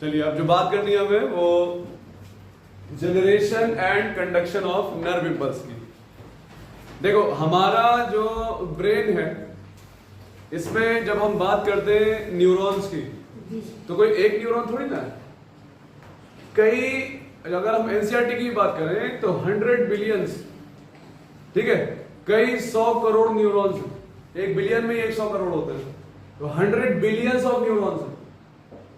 चलिए अब जो बात करनी है हमें वो generation and conduction of nerve impulse की। देखो हमारा जो ब्रेन है इसमें जब हम बात करते हैं न्यूरॉन्स की तो कोई एक न्यूरॉन थोड़ी ना है, कई, अगर हम एनसीईआरटी की बात करें तो 100 बिलियंस, ठीक है, कई 100 करोड़ न्यूरॉन्स, 1 बिलियन में 100 करोड़ होते हैं, तो 100 बिलियंस ऑफ न्यूरॉन्स,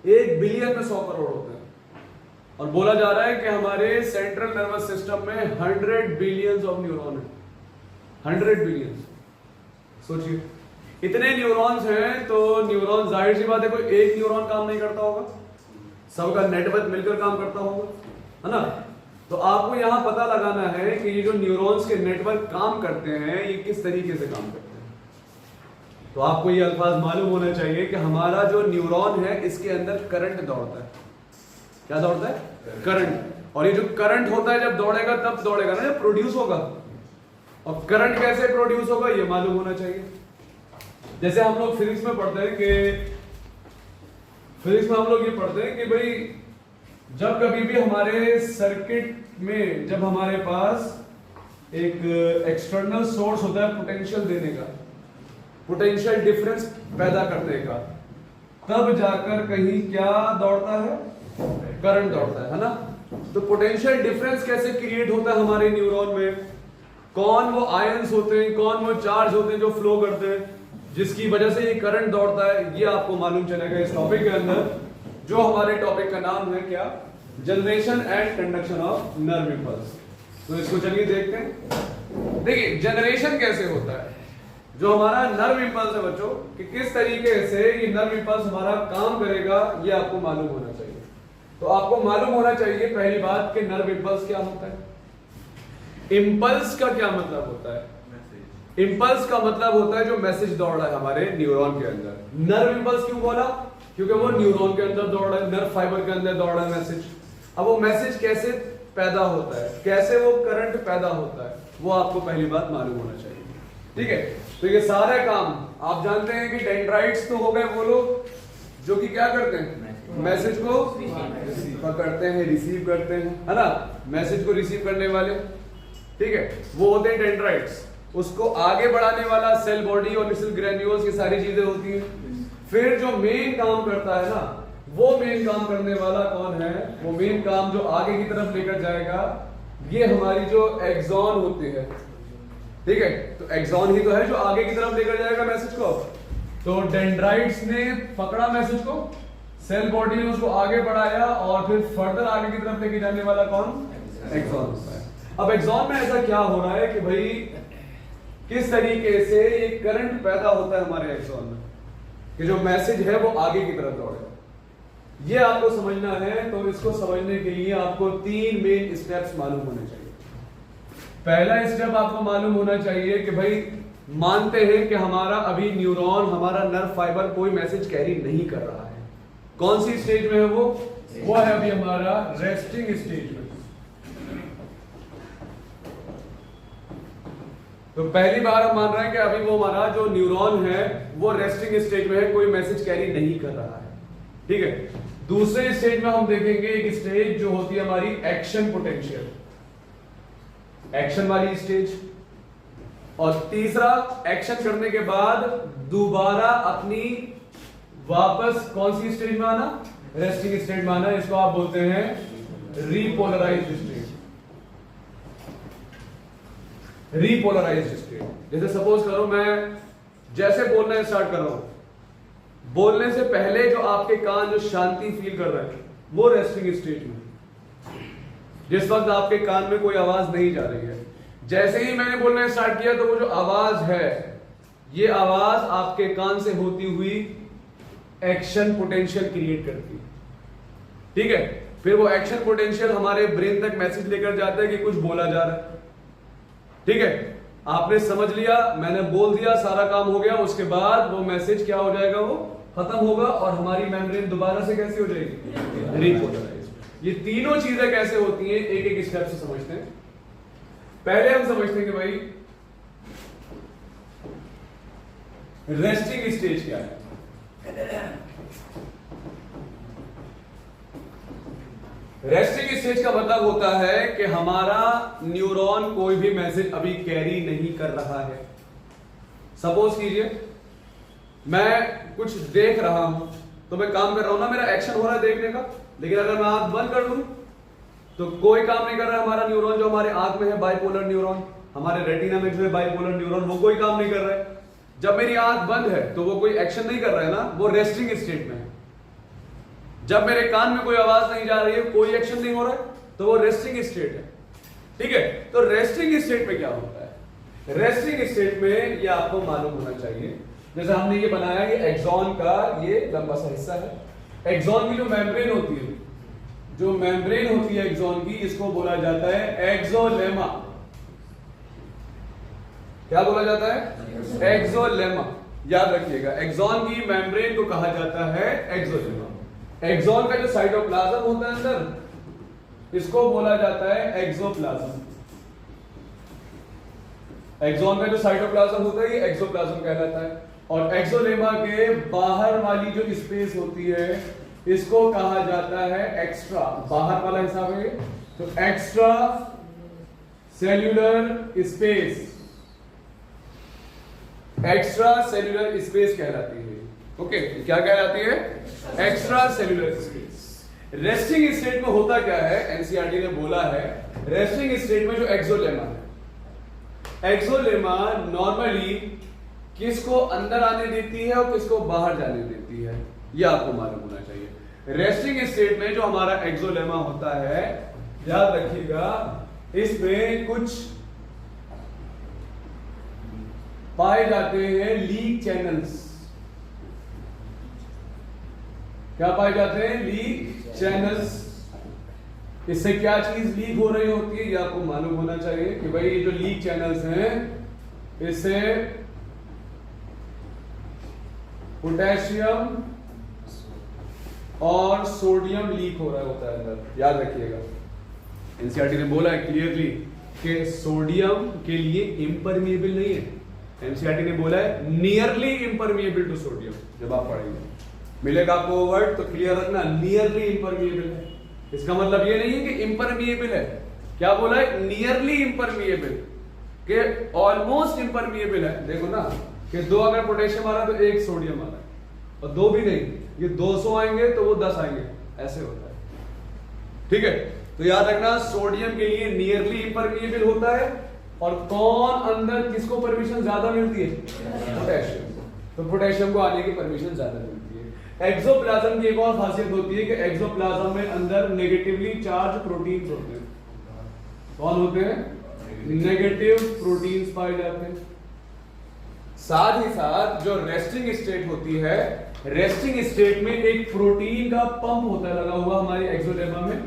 1 बिलियन में 100 करोड़ होते हैं। और बोला जा रहा है कि हमारे सेंट्रल नर्वस सिस्टम में 100 बिलियंस ऑफ न्यूरॉन है, 100 बिलियंस। सोचिए इतने न्यूरॉन्स हैं तो न्यूरॉन, जाहिर सी बात है कोई एक न्यूरॉन काम नहीं करता होगा, सबका नेटवर्क मिलकर काम करता होगा, है ना। तो आपको यहां पता लगाना है कि ये जो न्यूरॉन्स के नेटवर्क काम करते हैं ये किस तरीके से काम करते हैं। तो आपको ये अल्फाज मालूम होना चाहिए कि हमारा जो न्यूरॉन है इसके अंदर करंट दौड़ता है। क्या दौड़ता है? करंट। और ये जो करंट होता है जब दौड़ेगा तब दौड़ेगा ना, जब प्रोड्यूस होगा। और करंट कैसे प्रोड्यूस होगा ये मालूम होना चाहिए। जैसे हम लोग फिजिक्स में पढ़ते हैं कि फिजिक्स में हम लोग ये पढ़ते हैं कि भाई जब कभी भी हमारे सर्किट में जब हमारे पास एक एक्सटर्नल सोर्स होता है पोटेंशियल देने का, पोटेंशियल डिफरेंस पैदा करने का, तब जाकर कहीं क्या दौड़ता है? करंट दौड़ता है ना। तो पोटेंशियल डिफरेंस कैसे क्रिएट होता है हमारे न्यूरॉन में? कौन वो आयंस होते हैं, कौन वो चार्ज होते हैं जो फ्लो करते हैं जिसकी वजह से ये करंट दौड़ता है, ये आपको मालूम चलेगा इस टॉपिक के अंदर, जो हमारे टॉपिक का नाम है क्या? Generation and conduction of nerve impulse. तो इसको चलिए देखते हैं। देखिए जनरेशन कैसे होता है, जो हमारा नर्व इंपल्स है बच्चों, कि किस तरीके से ये नर्व इंपल्स हमारा काम करेगा ये आपको मालूम होना चाहिए। तो आपको मालूम होना चाहिए पहली बात कि नर्व इंपल्स क्या होता है। इंपल्स का क्या मतलब होता है? इंपल्स का मतलब होता है जो मैसेज दौड़ रहा है हमारे न्यूरॉन के अंदर। नर्व इंपल्स क्यों बोला? क्योंकि वो न्यूरॉन के अंदर दौड़ रहा है, नर्व फाइबर के अंदर दौड़ रहा है मैसेज। अब वो मैसेज कैसे पैदा होता है, कैसे वो करंट पैदा होता है, वो आपको पहली बात मालूम होना चाहिए, ठीक है। तो ये सारे काम आप जानते हैं कि डेंड्राइट्स तो हो गए वो लोग जो कि क्या करते हैं, मैसेज को पकड़ते हैं, रिसीव करते हैं, है ना, मैसेज को रिसीव करने वाले, ठीक है, वो होते हैं डेंड्राइट्स। उसको आगे बढ़ाने वाला सेल बॉडी और सेल ग्रेन्यूल्स, ये सारी चीजें होती हैं। फिर जो मेन काम करता है ना, वो मेन काम करने वाला कौन है? वो मेन काम जो आगे की तरफ लेकर जाएगा ये हमारी जो एक्सॉन होती है, ठीक है। तो एक्सॉन ही तो है जो आगे की तरफ लेकर जाएगा मैसेज को। तो डेंड्राइट्स ने पकड़ा मैसेज को, सेल बॉडी ने उसको आगे बढ़ाया और फिर फर्दर आगे की तरफ लेके जाने वाला कौन? एक्सॉन होता है। अब एक्सॉन में ऐसा क्या हो रहा है कि भाई किस तरीके से ये करंट पैदा होता है हमारे एक्सॉन में कि जो मैसेज है वो आगे की तरफ दौड़े, ये आपको समझना है। तो इसको समझने के लिए आपको 3 मेन स्टेप्स मालूम होने चाहिए। पहला स्टेप आपको मालूम होना चाहिए कि भाई मानते हैं कि हमारा अभी न्यूरॉन, हमारा नर्व फाइबर कोई मैसेज कैरी नहीं कर रहा है। कौन सी स्टेज में है वो है अभी हमारा रेस्टिंग स्टेज में। तो पहली बार हम मान रहे हैं कि अभी वो हमारा जो न्यूरॉन है वो रेस्टिंग स्टेज में है, कोई मैसेज कैरी नहीं कर रहा है, ठीक है। दूसरे स्टेज में हम देखेंगे एक स्टेज जो होती है हमारी एक्शन पोटेंशियल, एक्शन वाली स्टेज। और तीसरा, एक्शन करने के बाद दोबारा अपनी वापस कौन सी स्टेज में आना? रेस्टिंग स्टेज में आना। इसको आप बोलते हैं रीपोलराइज्ड स्टेज। Repolarised state. जैसे सपोज करो मैं जैसे बोलना स्टार्ट कर रहा हूं, बोलने से पहले जो आपके कान जो शांति फील कर रहे हैं वो रेस्टिंग स्टेज में, जिस वक्त आपके कान में कोई आवाज नहीं जा रही है। जैसे ही मैंने बोलना स्टार्ट किया तो वो जो आवाज है ये आवाज आपके कान से होती हुई एक्शन पोटेंशियल क्रिएट करती है, ठीक है। फिर वो एक्शन पोटेंशियल हमारे ब्रेन तक मैसेज लेकर जाता है कि कुछ बोला जा रहा है, ठीक है। आपने समझ लिया, मैंने बोल दिया, सारा काम हो गया। उसके बाद वो मैसेज क्या हो जाएगा? वो खत्म होगा और हमारी मेम्ब्रेन दोबारा से कैसी हो जाएगी? रीपोलराइज्ड। ये तीनों चीजें कैसे होती हैं एक एक स्टेप से समझते हैं। पहले हम समझते हैं कि भाई रेस्टिंग स्टेज क्या है। रेस्टिंग स्टेज का मतलब होता है कि हमारा न्यूरॉन कोई भी मैसेज अभी कैरी नहीं कर रहा है। सपोज कीजिए मैं कुछ देख रहा हूं, तो मैं काम कर रहा हूं ना, मेरा एक्शन हो रहा है देखने का, लेकिन अगर मैं आंख बंद कर दूं तो कोई काम नहीं कर रहा है। हमारा न्यूरॉन जो हमारे आंख में है बाइपोलर न्यूरॉन, हमारे रेटिना में जो है बाइपोलर न्यूरॉन, वो कोई काम नहीं कर रहा है। जब मेरी आंख बंद है तो वो कोई एक्शन नहीं कर रहा है ना, वो रेस्टिंग स्टेट में है। जब मेरे कान में कोई आवाज नहीं जा रही है, कोई एक्शन नहीं हो रहा है, तो वो रेस्टिंग स्टेट है। ठीक है, तो रेस्टिंग स्टेट में क्या होता है? रेस्टिंग स्टेट में ये आपको मालूम होना चाहिए, जैसे हमने ये बनाया, ये एक्सॉन का ये लंबा सा हिस्सा है। एक्सॉन की जो मेम्ब्रेन होती है, जो मेम्ब्रेन होती है एक्सॉन की, इसको बोला जाता है एक्सोलेमा। क्या बोला जाता है? एक्सोलेमा। याद रखिएगा, एक्सॉन की मेम्ब्रेन को कहा जाता है एक्सोलेमा। एक्सॉन का जो साइटोप्लाज्म होता है अंदर, इसको बोला जाता है एक्सोप्लाज्म। एक्सॉन का जो साइटोप्लाज्म होता है ये एक्सोप्लाज्म कहलाता है। और एक्सोलेमा के बाहर वाली जो स्पेस होती है, इसको कहा जाता है एक्स्ट्रा, बाहर वाला हिस्सा है, तो extra cellular space, extra cellular space कहलाती है। ओके, क्या कहलाती है? Extra cellular space. Resting state में होता क्या है, एनसीईआरटी ने बोला है, रेस्टिंग स्टेट में जो एक्सोलेमा है, एक्सोलेमा नॉर्मली किसको अंदर आने देती है और किसको बाहर जाने देती है, यह आपको मालूम होना चाहिए। रेस्टिंग स्टेट में जो हमारा एक्सोलेमा होता है, याद रखिएगा, इसमें कुछ पाए जाते हैं लीक चैनल्स। क्या पाए जाते हैं? Leak channels. इससे क्या चीज लीक हो रही होती है, ये आपको मालूम होना चाहिए कि भाई ये जो लीक चैनल्स हैं, इससे पोटेशियम और सोडियम लीक हो रहा होता है अंदर। याद रखिएगा, एनसीईआरटी ने बोला है क्लियरली कि सोडियम के लिए इम्परमिएबल नहीं है। एनसीईआरटी ने बोला है नियरली इम्परमिएबल टू सोडियम। जब आप पढ़ेंगे मिलेगा आपको वर्ड, तो क्लियर रखना, नियरली इम्परमिएबल है। इसका मतलब ये नहीं है कि इम्परमिएबल है, क्या बोला है? नियरली इम्परमिएबल, के ऑलमोस्ट इम्परमिएबल है। देखो ना कि 2 अगर पोटेशियम आ रहा है तो 1 सोडियम आ रहा है, और 2 भी नहीं, ये 200 आएंगे तो वो 10 आएंगे, ऐसे होता है। ठीक है, तो याद रखना, सोडियम के लिए नियरली इम्परमिएबल होता है। और कौन अंदर किसको परमिशन ज्यादा मिलती है? पोटेशियम। तो पोटेशियम को आने की परमिशन ज्यादा मिलती है। एक्सोप्लाज्म की एक और खासियत होती है कि एक्सोप्लाज्म में अंदर नेगेटिवली चार्ज प्रोटीन्स होते हैं। कौन होते हैं? नेगेटिव प्रोटीन्स पाए जाते हैं। साथ ही साथ जो रेस्टिंग स्टेट होती है, रेस्टिंग स्टेट में एक प्रोटीन का पंप होता है लगा हुआ हमारी एक्सोलेमा में।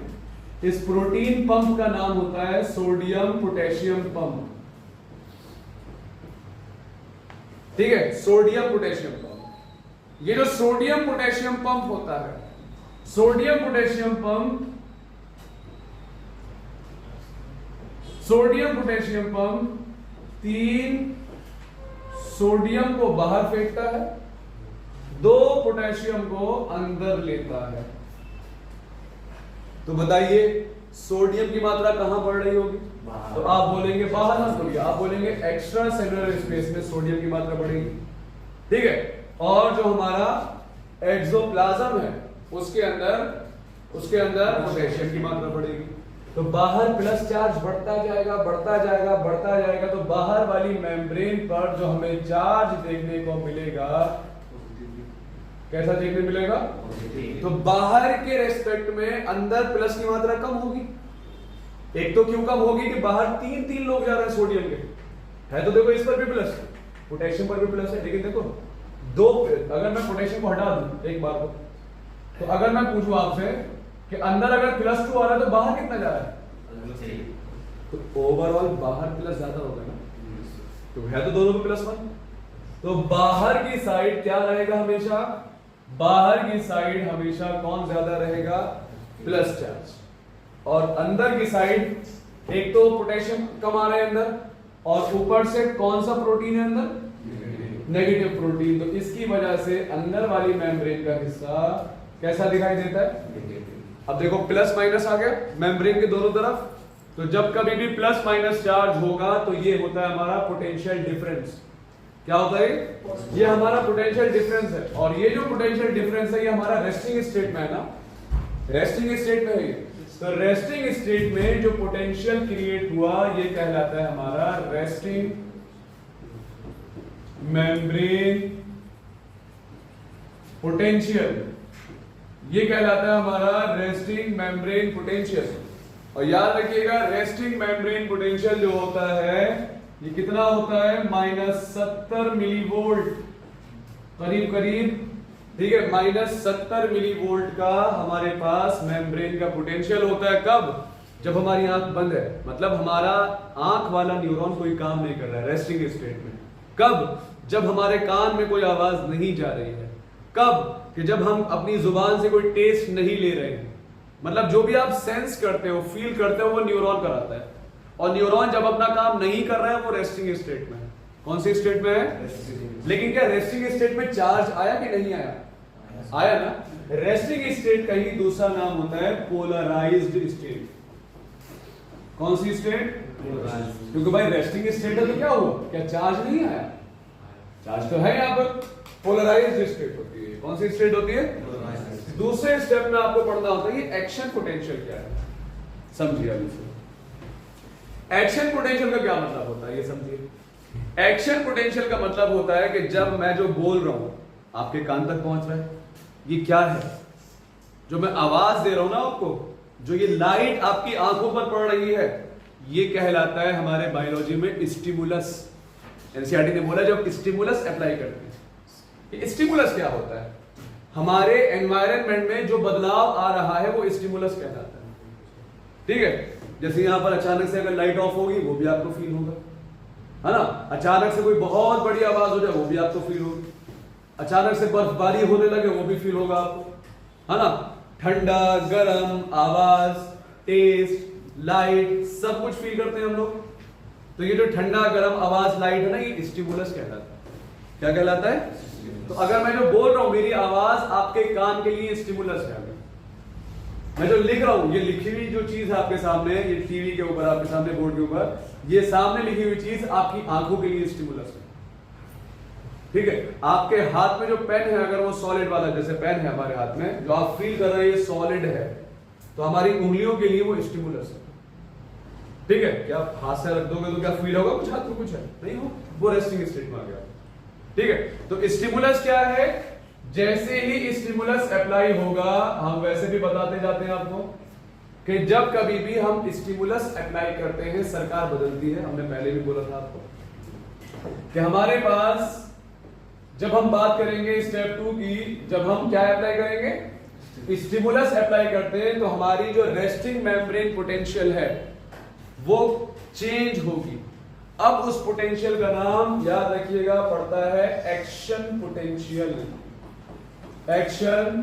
इस प्रोटीन पंप का नाम होता है सोडियम पोटेशियम पंप। ठीक है, सोडियम पोटेशियम पंप। ये जो सोडियम पोटेशियम पंप होता है, sodium potassium pump, sodium potassium pump 3 sodium को बाहर फेंकता है, 2 पोटेशियम को अंदर लेता है। तो बताइए सोडियम की मात्रा कहां बढ़ रही होगी? तो आप बोलेंगे बाहर ना बोलिए, आप बोलेंगे एक्स्ट्रा सेलुलर स्पेस में सोडियम की मात्रा बढ़ेगी। ठीक है, और जो हमारा एक्सोप्लाज्म है उसके अंदर पोटेशियम की मात्रा बढ़ेगी। तो बाहर प्लस चार्ज बढ़ता जाएगा, बढ़ता जाएगा, बढ़ता जाएगा। तो बाहर वाली मेम्ब्रेन पर जो हमें चार्ज देखने को मिलेगा, कैसा देखने मिलेगा? तो बाहर के रेस्पेक्ट में अंदर प्लस की मात्रा कम होगी। एक तो क्यों कम होगी कि बाहर 3 लोग जा रहे हैं सोडियम के, है तो देखो इस पर भी प्लस, पोटेशियम पर भी प्लस है, लेकिन देखो 2, अगर मैं पोटेशियम को हटा दूं एक बार को, तो अगर मैं पूछूं आपसे कि अंदर अगर +2 आ रहा है तो बाहर कितना जा रहा है? तो ओवरऑल बाहर प्लस ज्यादा होगा ना, तो है तो दोनों में +1। तो बाहर की साइड क्या रहेगा हमेशा? बाहर की साइड हमेशा कौन ज्यादा रहेगा? Plus charge. और अंदर की साइड एक तो पोटेशियम कम आ रहा है अंदर, और ऊपर से कौन सा प्रोटीन है अंदर? Negative protein. तो इसकी वजह से अंदर वाली मेम्ब्रेन का हिस्सा कैसा दिखाई देता है? अब देखो प्लस माइनस आ गया मेम्ब्रेन के दोनों तरफ, तो जब कभी भी प्लस माइनस चार्ज होगा तो ये होता है हमारा पोटेंशियल डिफरेंस। क्या होता है ये हमारा पोटेंशियल डिफरेंस है। और ये जो पोटेंशियल डिफरेंस है ये हमारा रेस्टिंग स्टेट में है ना, रेस्टिंग स्टेट में है। तो रेस्टिंग स्टेट में जो पोटेंशियल क्रिएट हुआ ये कहलाता है हमारा रेस्टिंग मेम्ब्रेन पोटेंशियल, ये कहलाता है हमारा रेस्टिंग मेम्ब्रेन पोटेंशियल। और याद रखिएगा रेस्टिंग मेम्ब्रेन पोटेंशियल जो होता है ये कितना होता है -70 मिलीवोल्ट करीब करीब, ठीक है, -70 मिलीवोल्ट का हमारे पास मेम्ब्रेन का पोटेंशियल होता है। कब? जब हमारी आंख बंद है, मतलब हमारा आंख वाला न्यूरॉन कोई काम नहीं कर रहा है रेस्टिंग स्टेट में। कब? जब हमारे कान में कोई आवाज नहीं जा रही है। कब? कि जब हम अपनी जुबान से कोई टेस्ट नहीं ले रहे हैं, मतलब जो भी आप सेंस करते हो फील करते हो वो न्यूरॉन कराता है। और न्यूरॉन जब अपना काम नहीं कर रहा है वो रेस्टिंग स्टेट में है। कौन सी स्टेट में है? लेकिन क्या रेस्टिंग स्टेट में चार्ज आया कि नहीं आया? आया ना। रेस्टिंग स्टेट का ही दूसरा नाम होता है पोलराइज्ड स्टेट। कौन सी स्टेट? क्योंकि भाई रेस्टिंग स्टेट है तो क्या हुआ, क्या चार्ज नहीं आया? चार्ज तो है यहाँ पर। पोलराइज्ड स्टेट होती है। कौन सी स्टेट होती है? दूसरे स्टेप में आपको पढ़ना होता है ये एक्शन पोटेंशियल क्या है, समझिए अभी से। एक्शन पोटेंशियल का क्या मतलब होता है ये समझिए। एक्शन पोटेंशियल का मतलब होता है कि जब मैं जो बोल रहा हूं आपके कान तक पहुंच रहा है, ये क्या है? जो मैं आवाज दे रहा हूं ना आपको, जो ये लाइट आपकी आंखों पर पड़ रही है, ये कहलाता है हमारे बायोलॉजी में स्टिमुलस। एनसीईआरटी ने बोला जब स्टिमुलस अप्लाई करते हैं। ये स्टिमुलस क्या होता है? हमारे एनवायरनमेंट में जो बदलाव आ रहा है वो स्टिमुलस कहलाता है, ठीक है। जैसे यहां पर अचानक से अगर लाइट ऑफ होगी वो भी आपको फील होगा, है ना। अचानक से कोई बहुत बड़ी आवाज हो जाए वो भी आपको फील होगी। अचानक से बर्फबारी होने लगे वो भी फील होगा आपको, है ना। ठंडा गर्म आवाज, टेस्ट, लाइट सब कुछ फील करते हैं हम लोग। तो ये जो ठंडा गर्म आवाज लाइट है ना ये स्टिमुलस कहलाता है। क्या कहलाता है? तो अगर मैं जो बोल रहा हूं मेरी आवाज आपके कान के लिए स्टिमुलस है। मैं जो लिख रहा हूं ये लिखी हुई जो चीज है आपके सामने, ये टीवी के ऊपर आपके सामने बोर्ड के ऊपर, ये सामने लिखी हुई चीज आपकी आंखों के लिए स्टिमुलस है, ठीक है। आपके हाथ में जो पेन है अगर वो सॉलिड वाला, जैसे पेन है हमारे हाथ में, जो आप फील कर रहे हैं ये सॉलिड है, तो हमारी उंगलियों के लिए वो स्टिमुलस है, ठीक है। क्या आप हाथ से रख दोगे तो क्या फील होगा? कुछ हाथ में कुछ है नहीं हो, वो रेस्टिंग स्टेट में आ गया, ठीक है। तो स्टिमुलस क्या है? जैसे ही स्टिमुलस अप्लाई होगा, हम वैसे भी बताते जाते हैं आपको कि जब कभी भी हम स्टिमुलस अप्लाई करते हैं सरकार बदलती है। हमने पहले भी बोला था आपको कि हमारे पास जब हम बात करेंगे स्टेप 2 की, जब हम क्या अप्लाई करेंगे? स्टिमुलस अप्लाई करते हैं तो हमारी जो रेस्टिंग मेम्ब्रेन पोटेंशियल है वो चेंज होगी। अब उस पोटेंशियल का नाम याद रखिएगा पड़ता है एक्शन पोटेंशियल। एक्शन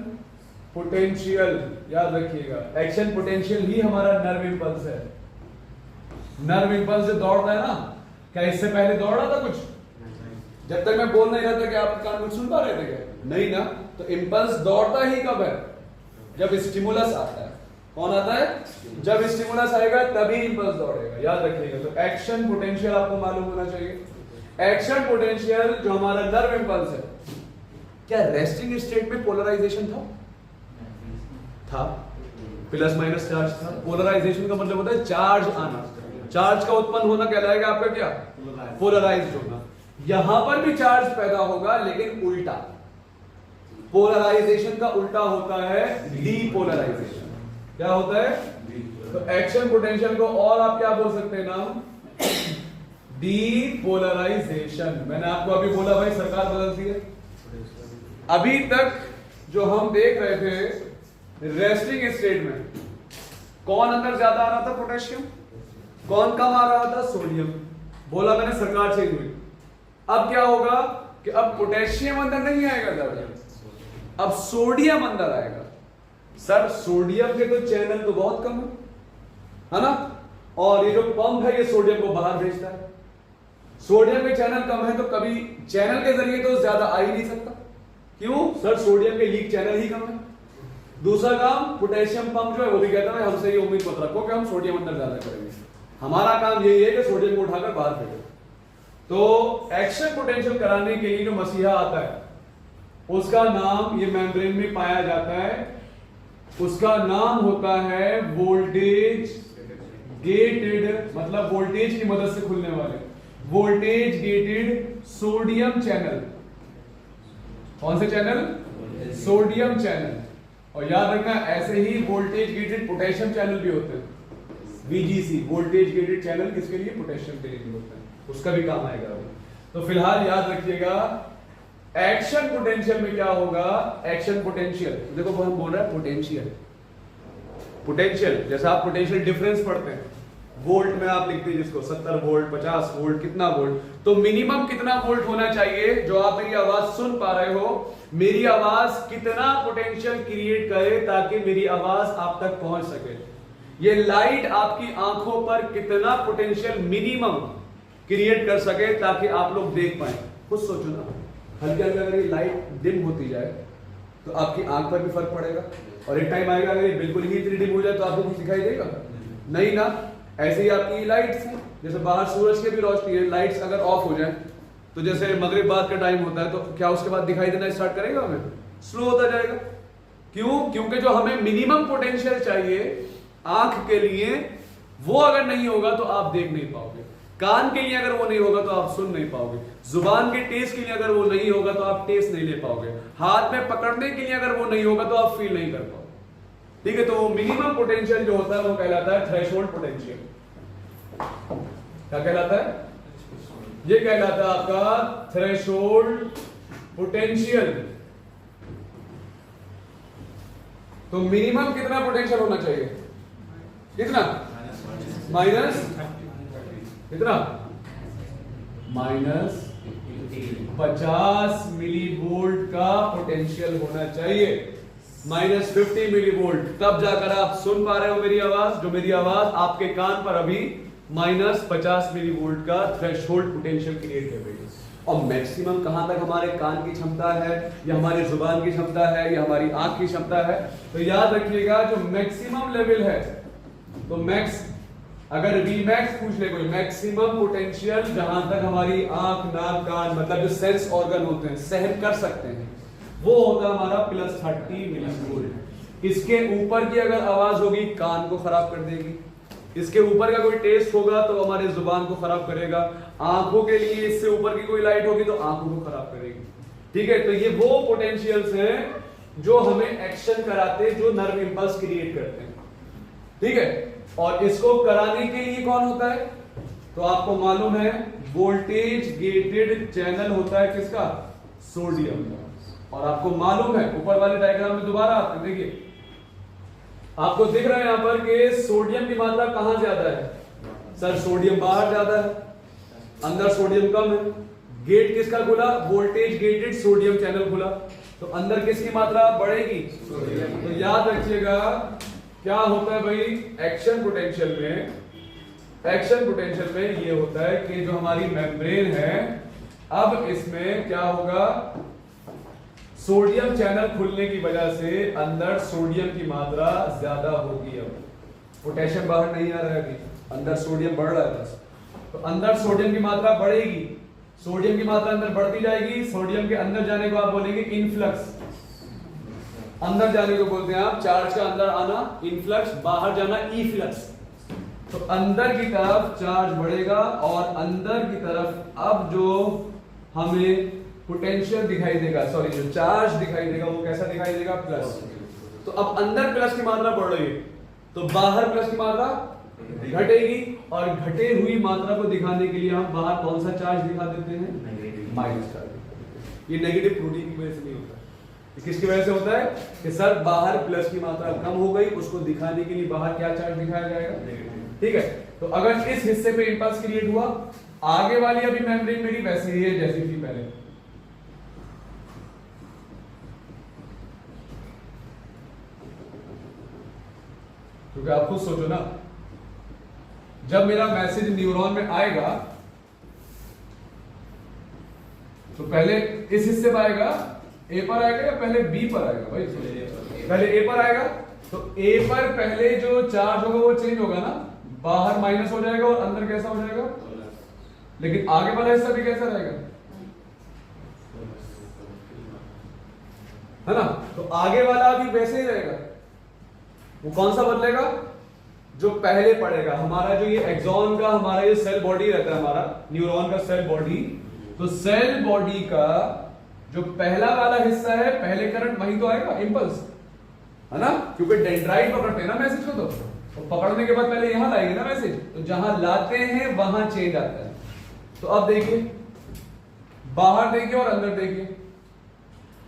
पोटेंशियल याद रखिएगा। एक्शन पोटेंशियल ही हमारा नर्व इंपल्स है। नर्व इंपल्स जो दौड़ता है ना, क्या इससे पहले दौड़ रहा था कुछ? जब तक मैं बोल नहीं रहा था कि आप कान में सुन पा रहे थे क्या? नहीं ना। तो इंपल्स दौड़ता ही कब है? जब स्टिमुलस आता है। कौन आता है? जब स्टिमुलस आएगा तभी इंपल्स दौड़ेगा, याद रखिएगा। तो एक्शन पोटेंशियल आपको मालूम होना चाहिए। एक्शन पोटेंशियल जो हमारा नर्व इंपल्स है, क्या रेस्टिंग स्टेट में पोलराइजेशन था? प्लस माइनस चार्ज था। पोलराइजेशन का मतलब होता है चार्ज आना। चार्ज का उत्पन्न होना कहलाएगा आपका क्या? पोलराइज्ड होना। यहां पर भी चार्ज पैदा होगा लेकिन उल्टा। पोलराइजेशन का उल्टा होता है डीपोलराइजेशन। क्या होता है? तो एक्शन पोटेंशियल को और आप क्या बोल सकते हैं नाम? डीपोलराइजेशन। मैंने आपको अभी बोला भाई सरकार बदलती है। अभी तक जो हम देख रहे थे रेस्टिंग स्टेट में कौन अंदर ज्यादा आ रहा था? पोटेशियम। कौन कम आ रहा था? सोडियम। बोला मैंने सरकार चेंज हुई। अब क्या होगा कि अब पोटेशियम अंदर नहीं आएगा ज्यादा, अब सोडियम अंदर आएगा। सर सोडियम के तो चैनल तो बहुत कम है ना, और ये जो पंप है ये सोडियम को बाहर भेजता है। सोडियम के चैनल कम है तो कभी चैनल के जरिए तो ज्यादा आ ही नहीं सकता। क्यों? सर सोडियम के लीक चैनल ही कम है। दूसरा काम पोटेशियम पंप जो है वो भी कहता है हमसे ये उम्मीद मत रखो कि हम सोडियम अंदर ज्यादा करेंगे, हमारा काम यही है कि सोडियम को उठाकर बाहर फेंको। तो एक्शन पोटेंशियल कराने के लिए जो मसीहा आता है उसका नाम ये मेम्ब्रेन में पाया जाता है, उसका नाम होता है वोल्टेज गेटेड, मतलब वोल्टेज की मदद से खुलने वाले वोल्टेज गेटेड सोडियम चैनल। कौन से चैनल? Sodium channel. और याद रखना ऐसे ही वोल्टेज गेटेड पोटेशियम चैनल भी होते हैं, VGC वोल्टेज गेटेड चैनल किसके लिए? पोटेशियम के लिए भी होता है, उसका भी काम आएगा। तो फिलहाल याद रखिएगा एक्शन पोटेंशियल में क्या होगा? एक्शन पोटेंशियल देखो वो हम बोल रहे हैं पोटेंशियल, पोटेंशियल जैसे आप पोटेंशियल डिफरेंस पढ़ते हैं वोल्ट में आप लिखते हैं जिसको 70 वोल्ट 50 वोल्ट कितना वोल्ट, तो मिनिमम कितना वोल्ट होना चाहिए जो आप मेरी आवाज सुन पा रहे हो, मेरी आवाज कितना पोटेंशियल क्रिएट करे ताकि मेरी आवाज आप तक पहुंच सके। ये लाइट आपकी आंखों पर कितना पोटेंशियल मिनिमम क्रिएट कर सके ताकि आप लोग देख पाए। खुद सोचो ना, हल्के हल्के अगर ये लाइट डिम होती जाए तो आपकी आंख पर भी फर्क पड़ेगा, और एक टाइम आएगा अगर ये बिल्कुल ही इतनी डिम हो जाए तो आपको कुछ दिखाई देगा नहीं ना। ऐसे ही आपकी लाइट्स हैं, जैसे बाहर सूरज की भी रोशनी है, लाइट्स अगर ऑफ हो जाए तो जैसे मगरिब बाद का टाइम होता है तो क्या उसके बाद दिखाई देना स्टार्ट करेगा? हमें स्लो होता जाएगा। क्यों? क्योंकि जो हमें मिनिमम पोटेंशियल चाहिए आंख के लिए वो अगर नहीं होगा तो आप देख नहीं पाओगे, कान के लिए अगर वो नहीं होगा तो आप सुन नहीं पाओगे, जुबान के टेस्ट के लिए अगर वो नहीं होगा तो आप टेस्ट नहीं ले पाओगे, हाथ में पकड़ने के लिए अगर वो नहीं होगा तो आप फील नहीं कर पाओगे। ठीक है, तो मिनिमम पोटेंशियल जो होता है वो कहलाता है थ्रेशोल्ड पोटेंशियल। क्या कहलाता है? ये कहलाता है आपका थ्रेशोल्ड पोटेंशियल। तो मिनिमम कितना पोटेंशियल होना चाहिए? कितना? माइनस कितना? माइनस 50 मिली वोल्ट का पोटेंशियल होना चाहिए, माइनस 50 मिली वोल्ट, तब जाकर आप सुन पा रहे हो मेरी आवाज, जो मेरी आवाज आपके कान पर अभी माइनस 50 मिली वोल्ट का थ्रेशोल्ड पोटेंशियल क्रिएट कर रही है। और मैक्सिमम कहां तक हमारे कान की क्षमता है, या हमारी जुबान की क्षमता है, या हमारी आंख की क्षमता है? तो याद रखिएगा जो मैक्सिमम लेवल है, तो मैक्स अगर Vmax पूछ ले कोई, मैक्सिमम पोटेंशियल जहां तक हमारी आंख नाक कान मतलब जो सेंस ऑर्गन होते हैं सहन कर सकते हैं, वो होगा हमारा प्लस 30 मिलीवोल्ट। इसके ऊपर की अगर आवाज होगी कान को खराब कर देगी, इसके ऊपर का कोई टेस्ट होगा तो हमारे जुबान को खराब करेगा, आंखों के लिए इससे ऊपर की कोई लाइट होगी तो आंखों को खराब करेगी। ठीक है, तो ये वो पोटेंशियल्स हैं जो हमें एक्शन कराते, जो नर्व इंपल्स क्रिएट करते हैं। ठीक है, और इसको कराने के लिए कौन होता है? तो आपको मालूम है वोल्टेज गेटेड चैनल होता है किसका? सोडियम। और आपको मालूम है ऊपर वाले डायग्राम में दोबारा आते हैं, देखिए आपको दिख रहा है यहां पर कि सोडियम की मात्रा कहां ज्यादा है? सर सोडियम बाहर ज्यादा है, अंदर सोडियम कम है। गेट किसका खुला? वोल्टेज गेटेड सोडियम चैनल खुला, तो अंदर किसकी मात्रा बढ़ेगी? तो याद रखिएगा क्या होता है भाई एक्शन पोटेंशियल में, एक्शन पोटेंशियल में ये होता है कि जो हमारी मेम्ब्रेन है अब इसमें क्या होगा, सोडियम चैनल खुलने की वजह से अंदर सोडियम की मात्रा ज्यादा होगी। अब पोटेशियम बाहर नहीं आ रहा है, अभी अंदर सोडियम बढ़ रहा है बस, तो अंदर सोडियम की मात्रा बढ़ेगी, सोडियम की मात्रा अंदर बढ़ती जाएगी। सोडियम के अंदर जाने को आप बोलेंगे इनफ्लक्स, अंदर जाने को बोलते हैं आप चार्ज का अंदर आना इनफ्लक्स, बाहर जाना ईफ्लक्स। तो अंदर की तरफ चार्ज बढ़ेगा और अंदर की तरफ अब जो हमें पोटेंशियल दिखाई देगा, सॉरी जो चार्ज दिखाई देगा वो कैसा दिखाई देगा? प्लस। तो अब अंदर प्लस की मात्रा बढ़ रही है तो बाहर प्लस की मात्रा घटेगी, और घटे हुई मात्रा को दिखाने के लिए हम बाहर कौन सा चार्ज दिखा देते हैं? Minus charge. ये नेगेटिव प्रोटीन की वजह से नहीं होता, किसकी वजह से होता है कि सर बाहर प्लस की मात्रा कम हो गई, उसको दिखाने के लिए बाहर क्या चार्ज दिखाया जाएगा? ठीक है, तो अगर इस हिस्से पे इंपल्स क्रिएट हुआ, आगे वाली अभी मेम्ब्रेन मेरी वैसे ही है जैसी थी पहले। क्योंकि आप खुद सोचो ना, जब मेरा मैसेज न्यूरॉन में आएगा तो पहले इस हिस्से पर आएगा, ए पर आएगा या पहले बी पर आएगा? भाई पहले ए पर आएगा, तो ए पर पहले जो चार्ज होगा वो चेंज होगा ना, बाहर माइनस हो जाएगा और अंदर कैसा हो जाएगा, लेकिन आगे वाला हिस्सा भी कैसा रहेगा, है ना। तो आगे वाला भी वैसे ही रहेगा। वो कौन सा बदलेगा, जो पहले पड़ेगा। हमारा जो ये एक्सॉन का हमारा ये सेल बॉडी रहता है, हमारा न्यूरॉन का सेल बॉडी, तो सेल बॉडी का जो पहला वाला हिस्सा है, पहले करंट वही तो आएगा, इंपल्स, है ना, क्योंकि डेंड्राइट पकड़ते हैं ना मैसेज को, तो पकड़ने के बाद पहले यहां लाएंगे ना मैसेज, तो जहां लाते हैं वहां चेंज आता है। तो अब देखिए, बाहर देखिए और अंदर देखिए।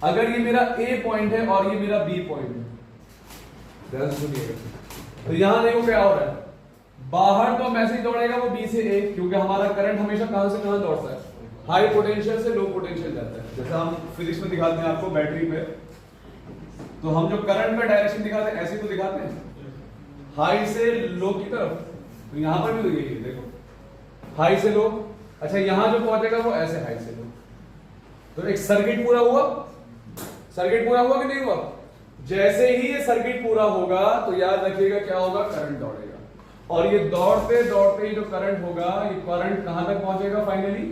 अगर ये मेरा ए पॉइंट है और ये मेरा बी पॉइंट है, तो यहां देखो क्या हो रहा है, बाहर तो मैसेज दौड़ेगा वो बी से ए, क्योंकि हमारा करंट हमेशा कहां से कहां दौड़ता है, हाई पोटेंशियल से लो पोटेंशियल जाता है। जैसे हम फिजिक्स में दिखाते हैं आपको बैटरी पे, तो हम जो करंट में डायरेक्शन दिखाते हैं ऐसे तो दिखाते हैं, हाई से लो की तरफ। तो यहां पर भी देखिए, देखो हाई से लो, अच्छा यहां जो पहुंचेगा वो ऐसे हाई से लो। तो एक सर्किट पूरा हुआ, सर्किट पूरा हुआ कि नहीं हुआ। जैसे ही ये सर्किट पूरा होगा तो याद रखिएगा क्या होगा, करंट दौड़ेगा, और ये दौड़ते दौड़ते ही जो करंट होगा, ये करंट कहां तक पहुंचेगा फाइनली,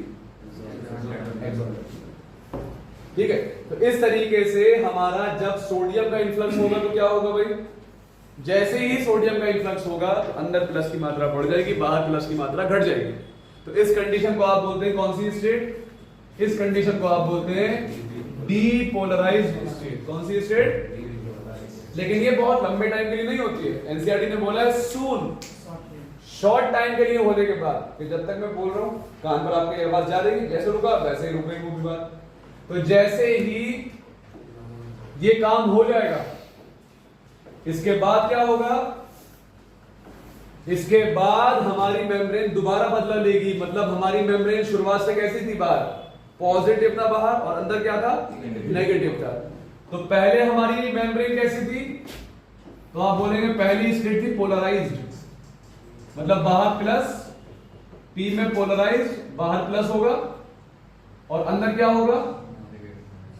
ठीक है। तो इस तरीके से हमारा जब सोडियम का इन्फ्लक्स होगा तो क्या होगा भाई, जैसे ही सोडियम का इन्फ्लक्स होगा तो अंदर प्लस की मात्रा बढ़ जाएगी, बाहर प्लस की मात्रा घट जाएगी। तो इस कंडीशन को आप बोलते हैं कौन सी स्टेट, इस कंडीशन को आप बोलते हैं डीपोलराइज्ड स्टेट। कौन सी स्टेट, लेकिन ये बहुत लंबे टाइम के लिए नहीं होती है, एनसीईआरटी ने बोला है सून, शॉर्ट टाइम के लिए होने के बाद, कि जब तक मैं बोल रहा हूं कान पर आपकी आवाज जा रही है, जैसे रुका वैसे ही रुकेगी वो भी बात। तो जैसे ही ये काम हो जाएगा, इसके बाद क्या होगा, इसके बाद हमारी मेम्ब्रेन दोबारा बदला लेगी। मतलब हमारी मेम्ब्रेन शुरुआत से कैसी थी, बाहर पॉजिटिव था बाहर, और अंदर क्या था, नेगेटिव था। तो पहले हमारी मेम्ब्रेन कैसी थी, तो आप बोलेंगे पहली स्टेट थी पोलराइज्ड, मतलब बाहर प्लस, पी में पोलराइज्ड, बाहर प्लस होगा और अंदर क्या होगा,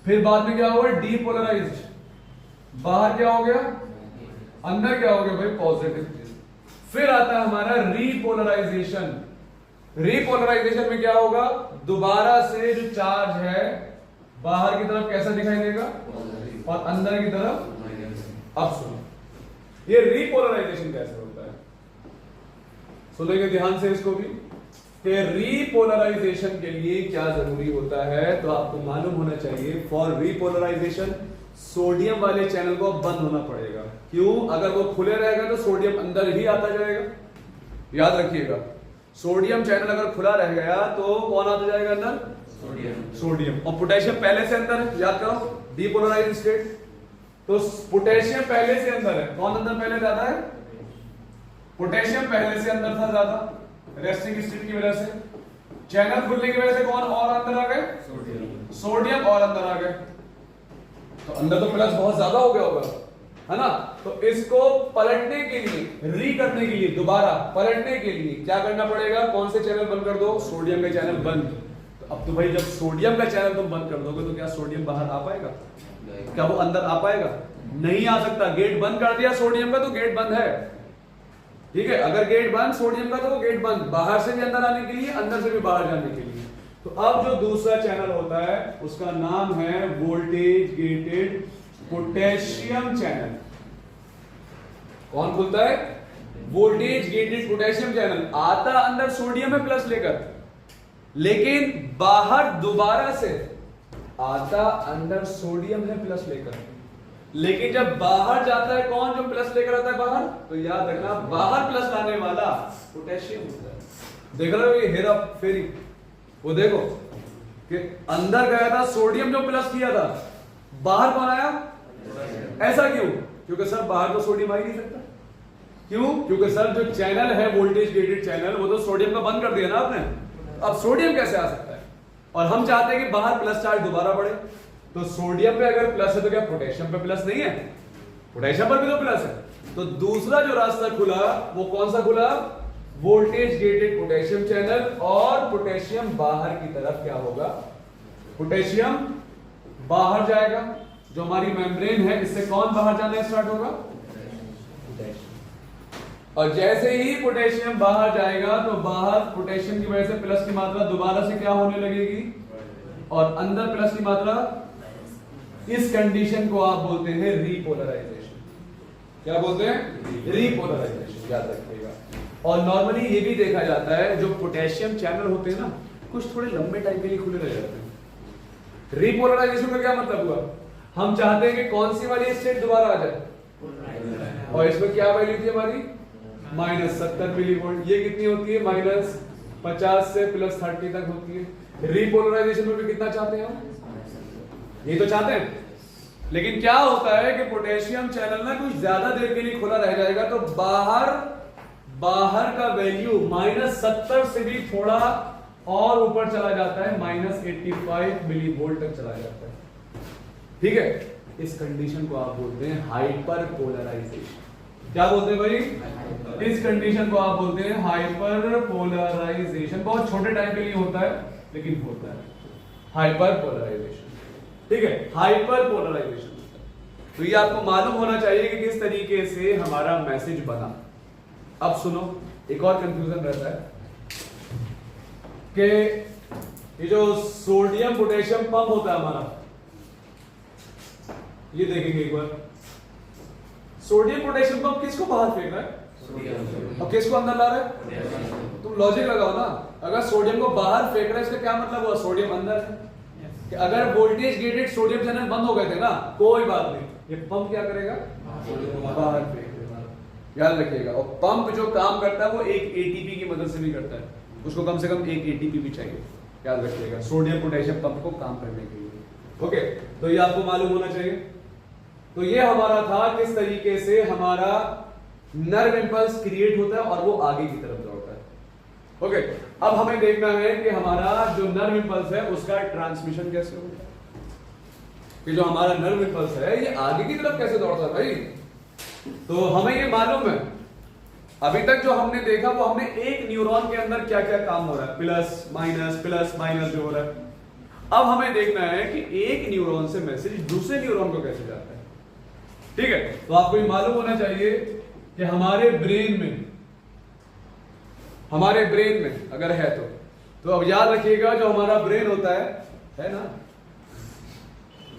फिर बाद में क्या होगा, डीपोलराइज्ड, बाहर क्या हो गया, अंदर क्या हो गया भाई, पॉजिटिव। फिर आता है हमारा रीपोलराइजेशन। रीपोलराइजेशन में क्या होगा, दोबारा से जो चार्ज है बाहर की तरफ कैसा दिखाई देगा और अंदर की तरफ। अब सुनो, ये रीपोलराइजेशन कैसे होता है, सुनेंगे ध्यान से इसको भी, कि रीपोलराइजेशन के लिए क्या जरूरी होता है। तो आपको मालूम होना चाहिए, फॉर रीपोलराइजेशन सोडियम वाले चैनल को बंद होना पड़ेगा। क्यों, अगर वो खुले रहेगा तो सोडियम अंदर ही आता जाएगा। याद रखिएगा, सोडियम चैनल अगर खुला रह गया तो कौन आता जाएगा अंदर, सोडियम। और पोटेशियम पहले से अंदर है, याद करो, डीपोलराइज्ड स्टेट। तो पोटेशियम पहले से अंदर है, कौन अंदर पहले ज्यादा है, पोटेशियम पहले से अंदर था ज्यादा, रेस्टिंग स्टेट की वजह से। चैनल खुलने की वजह से कौन और अंदर आ गए, सोडियम और अंदर आ गए। तो अंदर तो प्लस बहुत ज्यादा हो गया होगा, है ना। तो इसको पलटने के लिए, री करने के लिए, दोबारा पलटने के लिए क्या करना पड़ेगा, कौन से चैनल बंद कर दो, सोडियम का चैनल बंद। तो अब तो भाई जब सोडियम का चैनल तुम बंद कर दोगे तो क्या सोडियम बाहर आ पाएगा, क्या वो अंदर आ पाएगा, नहीं आ सकता। गेट बंद कर दिया सोडियम का तो गेट बंद है, ठीक है। अगर गेट बंद सोडियम का तो गेट बंद, बाहर से भी अंदर आने के लिए, अंदर से भी बाहर जाने के लिए। तो अब जो दूसरा चैनल होता है उसका नाम है वोल्टेज गेटेड पोटेशियम चैनल। कौन खुलता है, वोल्टेज गेटेड पोटेशियम चैनल। आता अंदर सोडियम है प्लस लेकर, लेकिन बाहर दोबारा से आता अंदर सोडियम है प्लस लेकर, लेकिन जब बाहर जाता है कौन, जो प्लस लेकर आता है बाहर, तो याद रखना बाहर प्लस लाने वाला पोटेशियम होता है। देख रहे हो ये हेरा फेरी, वो देखो कि अंदर गया था सोडियम जो प्लस किया था, बाहर कौन आया, ऐसा क्यों, क्योंकि सर बाहर तो सोडियम आ ही नहीं सकता। क्यों, क्योंकि सर जो चैनल है वोल्टेज गेटेड चैनल, वो तो सोडियम का बंद कर दिया ना आपने, अब सोडियम कैसे आ सकता है। और हम चाहते हैं कि बाहर प्लस चार्ज दोबारा बढ़े, तो सोडियम पे अगर प्लस है तो क्या पोटेशियम पे प्लस नहीं है, पोटेशियम पर भी तो प्लस है। तो दूसरा जो रास्ता खुला वो कौन सा खुला, वोल्टेज गेटेड पोटेशियम चैनल। और पोटेशियम बाहर की तरफ क्या होगा, पोटेशियम बाहर जाएगा, जो हमारी मेम्ब्रेन है, इससे कौन बाहर जाना स्टार्ट होगा? और जैसे ही पोटेशियम बाहर जाएगा तो बाहर पोटेशियम की वजह से प्लस की मात्रा दोबारा से क्या होने लगेगी, और अंदर प्लस की मात्रा। इस कंडीशन को आप बोलते हैं रीपोलराइजेशन। क्या बोलते हैं? रीपोलराइजेशन, याद रखिएगा। और नॉर्मली ये भी देखा जाता है जो पोटेशियम चैनल होते हैं ना, कुछ थोड़े लंबे टाइम के लिए खुले रह जाते हैं। रीपोलराइजेशन का क्या मतलब हुआ? हम चाहते हैं कि कौन सी वाली स्टेट दोबारा आ जाए, और इसमें क्या वैल्यू थी हमारी? -70 मिलीवोल्ट। ये कितनी होती है? -50 से +30 तक होती है। रीपोलराइजेशन में भी कितना चाहते हैं हम? ये तो चाहते हैं, लेकिन क्या होता है कि पोटेशियम चैनल ना कुछ ज्यादा देर के लिए खुला रह जाएगा तो बाहर का वैल्यू -70 से भी थोड़ा और ऊपर चला जाता है, -85 मिलीवोल्ट तक चला जाता है। ठीक है, इस कंडीशन को आप बोलते हैं हाइपर पोलराइजेशन। क्या बोलते हैं भाई? इस कंडीशन को आप बोलते हैं हाइपर पोलराइजेशन। बहुत छोटे टाइम के लिए होता है, लेकिन होता है हाइपर पोलराइजेशन। ठीक है, हाइपर पोलराइजेशन। तो ये आपको मालूम होना चाहिए कि किस तरीके से हमारा मैसेज बना। अब सुनो, एक और कंफ्यूजन रहता है कि ये जो सोडियम पोटेशियम पंप होता है हमारा, ये देखेंगे एक बार। सोडियम पोटेशियम पंप किसको बाहर फेंक रहा है और किसको अंदर ला रहा है? तुम लॉजिक लगाओ ना। अगर सोडियम को बाहर फेंक रहा है, इसका क्या मतलब हुआ? सोडियम अंदर है। कि अगर वोल्टेज गेटेड सोडियम चैनल बंद हो गए थे ना, कोई बात नहीं, ये पंप क्या करेगा? बाहर फेंक देगा। याद रखिएगा। और पंप जो काम करता है वो एक एटीपी की मदद से भी करता है, उसको कम से कम एक एटीपी भी चाहिए। याद रखिएगा, सोडियम पोटेशियम पंप को काम करने के लिए। ओके, तो ये आपको मालूम होना चाहिए। तो ये हमारा था किस तरीके से हमारा नर्व इंपल्स क्रिएट होता है और वो आगे की तरफ दौड़ता है। ओके, अब हमें देखना है कि हमारा जो नर्व इंपल्स है उसका ट्रांसमिशन कैसे होता है, कि जो हमारा नर्व इंपल्स है ये आगे की तरफ कैसे दौड़ता है भाई। तो हमें ये मालूम है, अभी तक जो हमने देखा वो हमने एक न्यूरॉन के अंदर क्या क्या काम हो रहा है, प्लस माइनस जो हो रहा है। अब हमें देखना है कि एक न्यूरॉन से मैसेज दूसरे न्यूरॉन को कैसे जाता है। ठीक है, तो आपको ये मालूम होना चाहिए कि हमारे ब्रेन में अगर है तो अब याद रखिएगा जो हमारा ब्रेन होता है ना,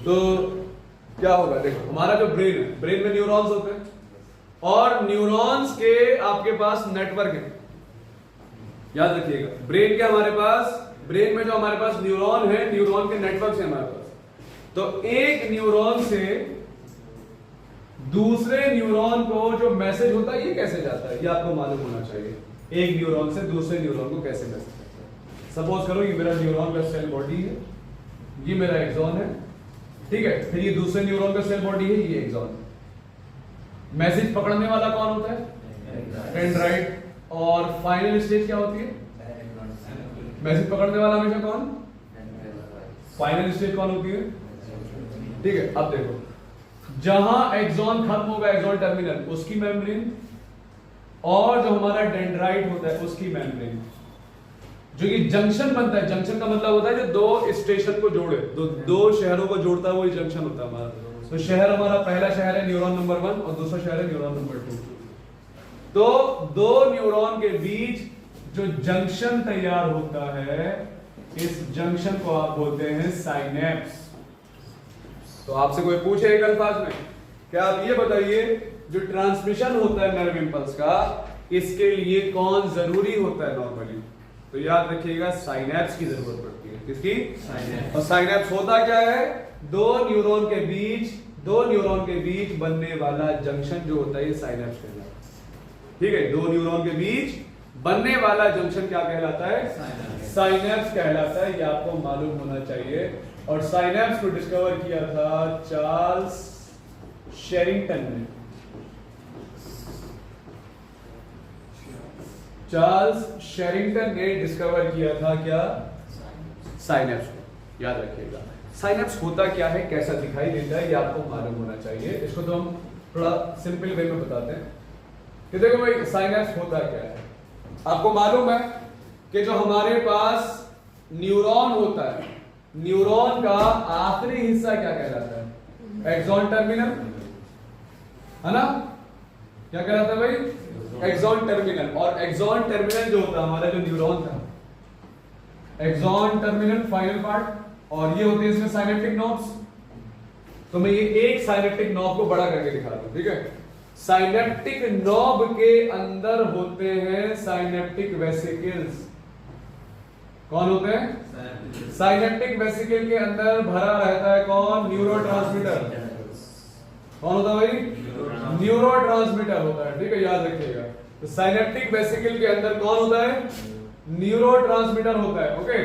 तो क्या होगा? देखो, हमारा जो ब्रेन है, ब्रेन में न्यूरॉन्स होते हैं और न्यूरॉन्स के आपके पास नेटवर्क है। याद रखिएगा, ब्रेन के हमारे पास, ब्रेन में जो हमारे पास न्यूरॉन है, न्यूरॉन के नेटवर्क है हमारे पास। तो एक न्यूरॉन से दूसरे न्यूरॉन को जो मैसेज होता है ये कैसे जाता है, ये आपको मालूम होना चाहिए। एक न्यूरॉन से दूसरे न्यूरॉन को कैसे मैसेज जाता है। सपोज करो ये मेरा न्यूरॉन का सेल बॉडी है, ये मेरा एक्सॉन है। ठीक है, फिर ये दूसरे न्यूरॉन का सेल बॉडी है, ये एक्सॉन है। मैसेज पकड़ने वाला कौन होता है? डेंड्राइट। और फाइनल स्टेज क्या होती है? मैसेज पकड़ने वाला हमेशा कौन? फाइनल स्टेज कौन होती है? ठीक है, अब देखो, जहां एक्सॉन खत्म होगा, एक्सॉन टर्मिनल, उसकी मेम्ब्रेन, और जो हमारा डेंड्राइट होता है उसकी मेम्ब्रेन। जो ये जंक्शन बनता है, जंक्शन का मतलब होता है जो दो स्टेशन को जोड़े, दो शहरों को जोड़ता है, वो जंक्शन होता है हमारा। तो शहर हमारा, पहला शहर है न्यूरॉन नंबर 1 और दूसरा शहर है न्यूरॉन नंबर 2। तो दो न्यूरॉन के बीच जो जंक्शन तैयार होता है, इस जंक्शन को आप बोलते हैं साइनेप्स। तो आपसे कोई पूछे एक अल्फाज में, क्या आप ये बताइए जो ट्रांसमिशन होता है नर्व इंपल्स का, इसके लिए कौन जरूरी होता है नॉर्मली? तो याद रखिएगा, साइनेप्स की जरूरत पड़ती है। किसकी? साइनेप्स। और साइनेप्स होता क्या है? दो न्यूरॉन के बीच बनने वाला जंक्शन जो होता है ये साइनेप्स कहलाता है। ठीक है, दो न्यूरॉन के बीच बनने वाला जंक्शन क्या कहलाता है? साइनेप्स कहलाता है। ये आपको मालूम होना चाहिए। और साइनेप्स को डिस्कवर किया था चार्ल्स शेरिंगटन ने। चार्ल्स शेरिंगटन ने डिस्कवर किया था क्या? साइनेप्स को। याद रखिएगा, साइनेप्स होता क्या है, कैसा दिखाई देता है, ये आपको मालूम होना चाहिए। इसको तो हम थोड़ा सिंपल वे में बताते हैं कि देखो भाई, साइनेप्स होता क्या है। आपको मालूम है कि जो हमारे पास न्यूरॉन होता है, न्यूरॉन का आखिरी हिस्सा क्या कहलाता है? एक्सॉन टर्मिनल, है ना, क्या कह रहा था भाई, एक्सॉन टर्मिनल। और एक्सॉन टर्मिनल जो होता है हमारा जो न्यूरॉन था, एक्सॉन टर्मिनल फाइनल पार्ट, और ये होते हैं इसमें साइनेप्टिक नॉब्स। तो मैं ये एक साइनेप्टिक नॉब को बड़ा करके दिखा दूं, ठीक है। साइनेप्टिक नॉब के अंदर होते हैं साइनेप्टिक वेसिकल्स। कौन होते हैं? साइनेप्टिक वेसिकल के अंदर भरा रहता है कौन? न्यूरोट्रांसमीटर। कौन होता है भाई? न्यूरोट्रांसमीटर होता है, ठीक है, याद रखिएगा। तो साइनेप्टिक वेसिकल के अंदर कौन होता है? न्यूरोट्रांसमीटर होता है, ओके।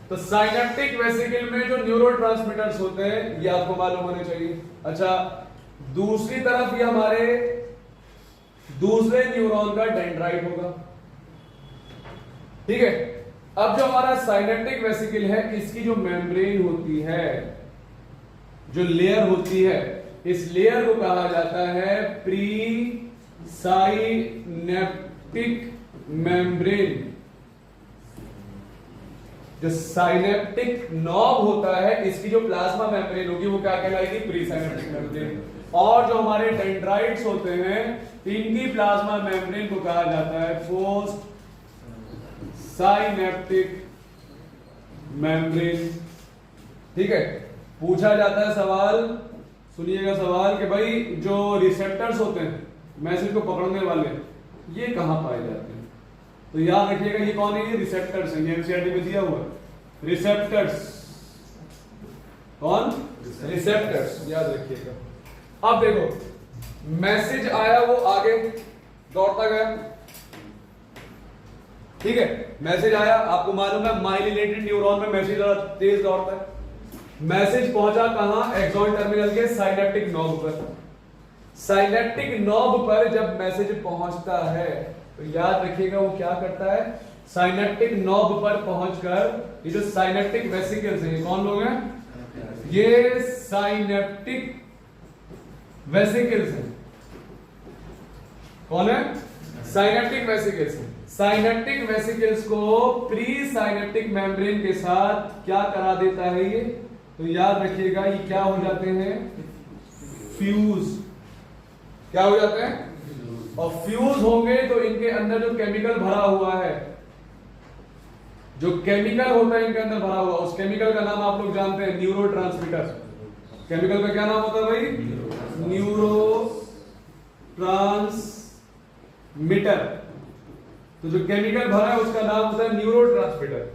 तो साइनेप्टिक वेसिकल में जो न्यूरोट्रांसमीटर्स होते हैं ये आपको मालूम होने चाहिए। अच्छा, दूसरी तरफ ये हमारे दूसरे न्यूरॉन का डेंड्राइट होगा, ठीक है। अब जो हमारा साइनेप्टिक वेसिकल है इसकी जो मेम्ब्रेन होती है, जो लेयर होती है, इस लेयर को कहा जाता है प्री साइनेप्टिक मेम्ब्रेन। जो साइनेप्टिक नॉब होता है इसकी जो प्लाज्मा मेम्ब्रेन होगी वो क्या कहलाएगी? Presynaptic membrane. और जो हमारे डेंड्राइट्स होते हैं इनकी प्लाज्मा मेम्ब्रेन को कहा जाता है पोस्ट साइनेप्टिक मेम्ब्रेन, ठीक है। पूछा जाता है सवाल, सुनिएगा सवाल, कि भाई जो रिसेप्टर्स होते हैं मैसेज को पकड़ने वाले, ये कहां पाए जाते हैं? तो याद रखिएगा ये कौन है? ये रिसेप्टर्स हैं, ये एनसीईआरटी में दिया हुआ है। रिसेप्टर्स, कौन? रिसेप्टर्स, याद रखिएगा। अब देखो मैसेज आया, वो आगे दौड़ता गया, ठीक है। मैसेज आया, आपको मालूम है माइलिनेटेड न्यूरॉन में मैसेज तेज दौड़ता है। मैसेज पहुंचा कहां? एक्सॉन टर्मिनल के साइनेप्टिक नॉब पर। साइनेप्टिक नॉब पर जब मैसेज पहुंचता है तो याद रखिएगा वो क्या करता है? साइनेप्टिक नॉब पर पहुंचकर ये जो साइनेप्टिक वेसिकल्स हैं, ये कौन लोग हैं? ये साइनेप्टिक वेसिकल्स हैं। कौन है? साइनेप्टिक वेसिकल्स हैं। साइनेप्टिक वेसिकल्स को प्री साइनेप्टिक मेम्ब्रेन के साथ क्या करा देता है ये? तो याद रखिएगा ये क्या हो जाते हैं? फ्यूज। क्या हो जाते हैं? और फ्यूज होंगे तो इनके अंदर जो केमिकल भरा हुआ है, जो केमिकल होता है इनके अंदर भरा हुआ, उस केमिकल का नाम आप लोग जानते हैं, न्यूरोट्रांसमीटर। केमिकल का क्या नाम होता है भाई? न्यूरोट्रांसमीटर। तो जो केमिकल भरा है उसका नाम होता है न्यूरोट्रांसमीटर।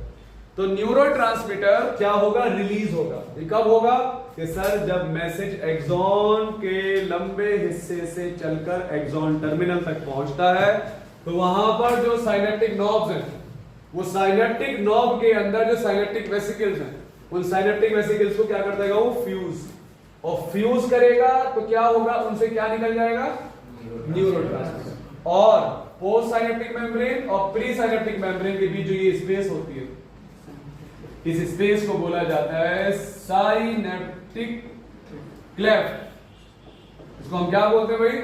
तो न्यूरोट्रांसमीटर क्या होगा? रिलीज होगा। ये कब होगा? कि सर जब मैसेज एक्सॉन के लंबे हिस्से से चलकर एक्सॉन टर्मिनल तक पहुंचता है तो वहां पर जो साइनेप्टिक नॉब्स हैं, वो साइनेप्टिक नॉब के अंदर जो साइनेप्टिक वेसिकल्स हैं, उन साइनेप्टिक वेसिकल्स को क्या कर देगा? वो फ्यूज। और फ्यूज करेगा तो क्या होगा? उनसे क्या निकल जाएगा? न्यूरोट्रांसमीटर। और पोस्ट साइनेप्टिक मेम्ब्रेन और प्री साइनेप्टिक मेम्ब्रेन के बीच जो ये स्पेस होती है, इस स्पेस को बोला जाता है साइनेप्टिक क्लेफ्ट। इसको हम क्या बोलते हैं भाई?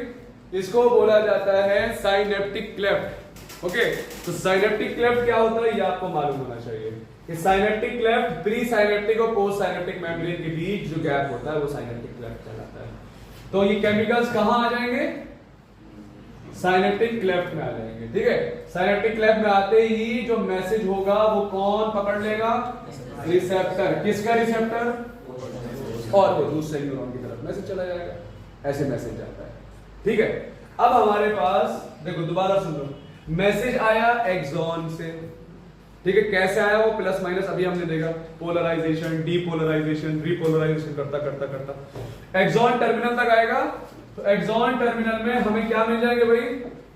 इसको बोला जाता है साइनेप्टिक क्लेफ्ट, ओके। तो साइनेप्टिक क्लेफ्ट क्या होता है ये आपको मालूम होना चाहिए कि साइनेप्टिक क्लेफ्ट प्री साइनेप्टिक और पोस्ट साइनेप्टिक मेम्ब्रेन के बीच जो गैप होता है वो साइनेप्टिक क्लेफ्ट कहलाता है। तो ये केमिकल्स कहां आ जाएंगे? साइनेप्टिक क्लेफ्ट में आ जाएंगे, ठीक है। साइनेप्टिक क्लेफ्ट में आते ही जो मैसेज होगा वो कौन पकड़ लेगा? रिसेप्टर। किसका रिसेप्टर? और वो दूसरे न्यूरॉन की तरफ मैसेज चला जाएगा, ऐसे मैसेज जाता है, ठीक है। अब हमारे पास देखो, दोबारा सुन लो, मैसेज आया एक्सॉन से, ठीक है। कैसे आया वो? प्लस माइनस अभी हमने देखा, पोलराइजेशन, डीपोलराइजेशन, रीपोलराइजेशन करता करता करता एक्सॉन टर्मिनल तक आएगा। तो एक्सॉन टर्मिनल में हमें क्या मिल जाएंगे भाई?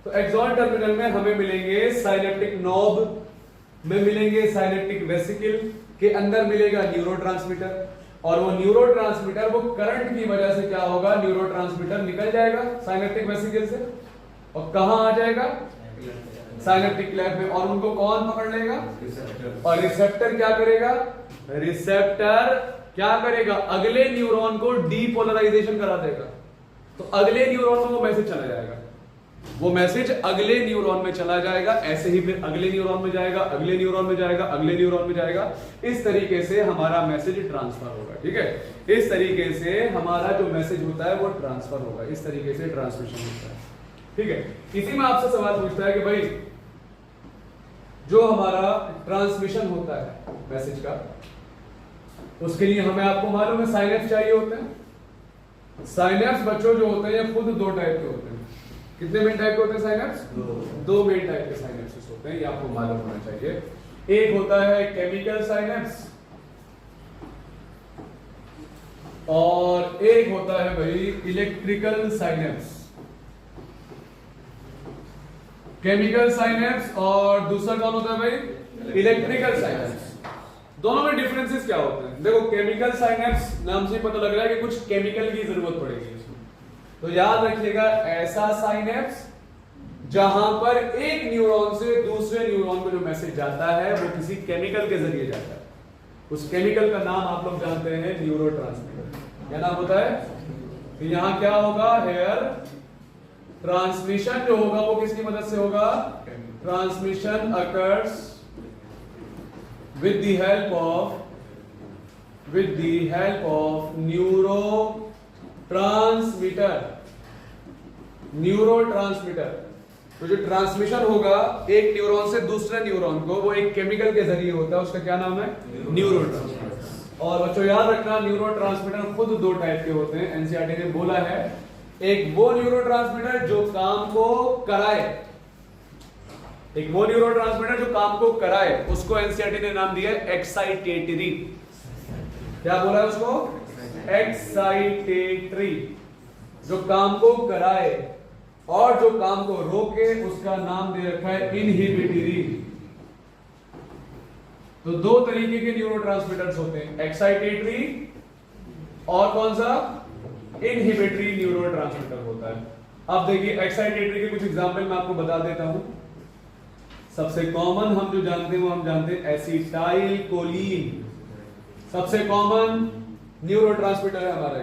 तो एक्सॉन टर्मिनल में हमें मिलेंगे साइनेप्टिक नॉब में मिलेंगे साइनेप्टिक वेसिकल, के अंदर मिलेगा न्यूरोट्रांसमीटर, और वो न्यूरोट्रांसमीटर वो करंट की वजह से क्या होगा? न्यूरोट्रांसमीटर निकल जाएगा साइनेप्टिक वेसिकल से और कहां आ जाएगा? साइनेप्टिक क्लेफ्ट में। और उनको कौन पकड़ लेगा? और रिसेप्टर क्या करेगा? रिसेप्टर क्या करेगा? अगले न्यूरॉन को डीपोलराइजेशन करा देगा, तो अगले न्यूरॉन में वो मैसेज चला जाएगा। वो मैसेज अगले न्यूरॉन में चला जाएगा, ऐसे ही फिर अगले न्यूरॉन में जाएगा, अगले न्यूरॉन में जाएगा, अगले न्यूरॉन में जाएगा। इस तरीके से हमारा मैसेज ट्रांसफर होगा। ठीक है, इस तरीके से हमारा जो मैसेज होता है वो ट्रांसफर होगा, इस तरीके से ट्रांसमिशन होता है। ठीक है, इसी में आपसे सवाल पूछता है कि भाई जो हमारा ट्रांसमिशन होता है मैसेज का, उसके लिए हमें, आपको मालूम है, साइनेप्स चाहिए होते हैं। साइनेप्स बच्चों जो होते हैं खुद दो टाइप के होते हैं। कितने मेन टाइप के होते हैं साइनेप्स? दो मेन टाइप के साइनेप्स होते हैं, ये आपको मालूम होना चाहिए। एक होता है केमिकल साइनेप्स और एक होता है भाई इलेक्ट्रिकल साइनेप्स। केमिकल साइनेप्स और दूसरा कौन होता है भाई? Electrical synapse. दोनों में डिफरेंसेस क्या होते हैं? देखो, केमिकल साइनेप्स नाम से पता लग रहा है कि कुछ केमिकल की जरूरत पड़ेगी इसमें, तो याद रखिएगा ऐसा साइनेप्स जहां पर एक न्यूरॉन से दूसरे न्यूरॉन में जो मैसेज जाता है वो किसी केमिकल के जरिए जाता है। उस केमिकल का नाम आप लोग जानते हैं न्यूरोट्रांसमीटर। क्या नाम होता है? तो यहां क्या होगा? हेयर ट्रांसमिशन जो होगा वो किसकी मदद से होगा? Transmission occurs with the help of neurotransmitter. तो जो ट्रांसमिशन होगा एक न्यूरॉन से दूसरे न्यूरॉन को, वो एक केमिकल के जरिए होता है, उसका क्या नाम है? न्यूरोट्रांसमीटर। और बच्चों याद रखना, न्यूरोट्रांसमीटर खुद दो टाइप के होते हैं, एनसीईआरटी ने बोला है। एक वो न्यूरोट्रांसमीटर जो काम को कराए, एक वो न्यूरोट्रांसमीटर जो काम को कराए, उसको एनसीईआरटी ने नाम दिया एक्साइटेटरी। क्या बोला है उसको? एक्साइटेटरी। जो काम को कराए और जो काम को रोके, उसका नाम दे रखा है इनहिबिटरी। तो दो तरीके के न्यूरोट्रांसमीटर्स होते हैं, एक्साइटेटरी और कौन सा? इनहिबिटरी न्यूरोट्रांसमीटर होता है। अब देखिए, एक्साइटेटरी के कुछ एग्जांपल मैं आपको बता देता हूं। सबसे कॉमन हम जो जानते हैं वो हम जानते हैं एसिटाइल कोलिन। सबसे कॉमन न्यूरोट्रांसमीटर है हमारा।